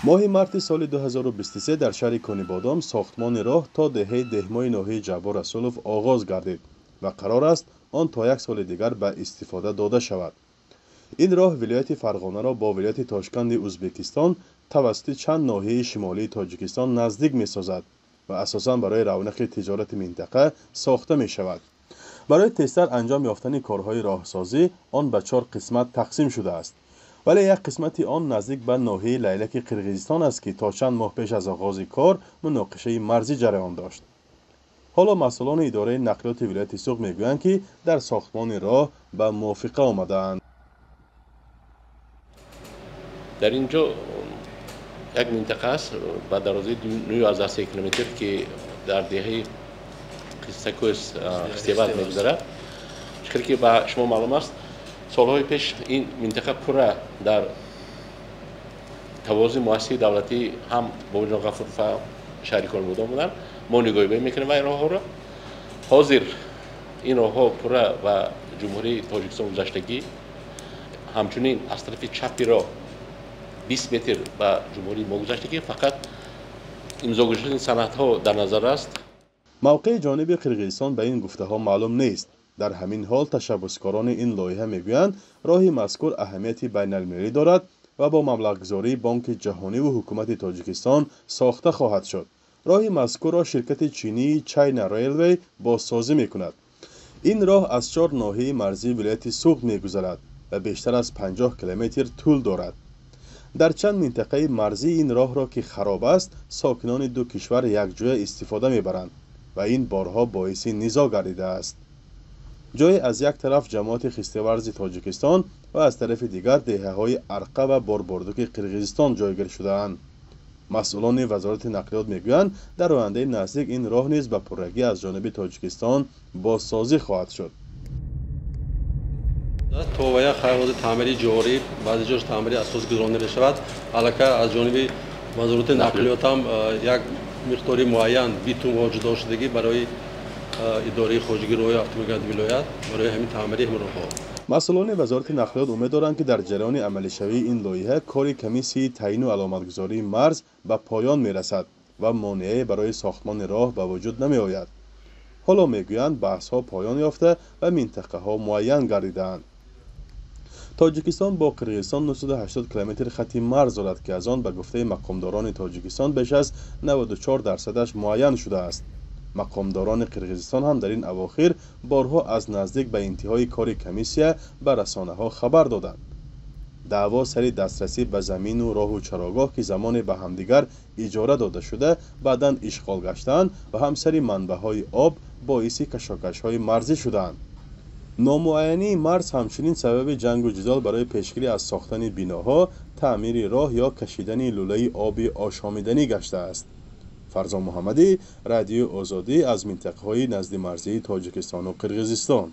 ماه مارت سال 2023 در شهر کنیبادام ساختمان راه تا دهه دهمای ناحیه جبار رسولوف آغاز گردید و قرار است آن تا یک سال دیگر به استفاده داده شود. این راه ولایت فرغانه را با ولایت تاشکند ازبکستان توسط چند ناحیه شمالی تاجیکستان نزدیک می سازد و اساساً برای رونق تجارت منطقه ساخته می شود. برای تیزتر انجام یافتن کارهای راهسازی آن به 4 قسمت تقسیم شده است. ولی یک قسمتی آن نزدیک به ناحیه لیلک قرقیزستان است که تا چند ماه پیش از آغاز کار مناقشه مرزی جریان داشت. حالا مسئولان اداره نقلیات ولایت سوق میگویند که در ساختمان راه به موافقه آمده‌اند. در اینجا یک منطقه است با درازی 19 کیلومتر که در دهه قسطکوس استیباد می‌گذرد. چون که با شما معلوم است سالهای پیش این منطقه پورا در توازی مؤسسه دولتی هم با وجود غفور شریکان بودن ما نگاهی میکنیم این راه ها را. حاضر این راه ها پورا و جمهوری تاجیکستان گذشتگی همچنین از طرف چپی را 20 متر به جمهوری ما گذشتگی فقط امضا گذاشتن سند ها در نظر است. موقع جانب قرقیزستان به این گفته ها معلوم نیست. در همین حال تشبسکاران این لایحه میگویند راه مذکور اهمیتی بین المللی دارد و با مبلغ گذاری بانک جهانی و حکومت تاجیکستان ساخته خواهد شد. راه مذکور را شرکت چینی چاینا ریلوی بازسازی میکند. این راه از 4 ناحیه مرزی ولایت سوق میگذرد و بیشتر از 50 کیلومتر طول دارد. در چند منطقه مرزی این راه را که خراب است ساکنان دو کشور یکجای استفاده میبرند و این بارها باعث نزاع گردیده است. جای از یک طرف جماعت خسته‌ورز تاجیکستان و از طرف دیگر دهه‌های ارقه و باربردوک قرقیزستان جایگیر شده‌اند. مسئولان وزارت نقلیات میگویند در آینده نزدیک این راه نیز به پررگی از جانب تاجیکستان بازسازی خواهد شد. تا یک قرارداد تعمیری جاری بعضی جاش تعمیری اساس گذرانده بشود البته از جانب وزارت نقلیات هم یک مقداری معین بیتون واجد داشتگی برای اداره خارجگی راه اتومبیل ولایت برای همین تعمیری همین راه‌ها. مسئولان وزارت نقلیات امید دارند که در جریان عملی شوی این لایحه کار کمیسی تعیین و علامتگذاری مرز به پایان میرسد و مانعی برای ساختمان راه به وجود نمی آید. حالا میگویند بحث ها پایان یافته و منطقه ها معین گردیده‌اند. تاجیکستان با قرقیزستان 980 کیلومتر خط مرز دارد که از آن به گفته مقامداران تاجیکستان بیش از 94% معین شده است. مقامداران قرقیزستان هم در این اواخر بارها از نزدیک به انتهای کار کمیسیه به رسانه‌ها خبر دادند. دعوا سر دسترسی به زمین و راه و چراگاه که زمان به همدیگر اجاره داده شده بعداً اشغال گشتند و هم سر منبع‌های آب باعث کشاکش‌های مرزی شدند. نامعینی مرز همچنین سبب جنگ و جدال برای پیشگیری از ساختن بناها، تعمیر راه یا کشیدن لوله آب آشامیدنی گشته است. فرزان محمدی، رادیو آزادی از منطقه‌های نزد مرزی تاجیکستان و قرقیزستان.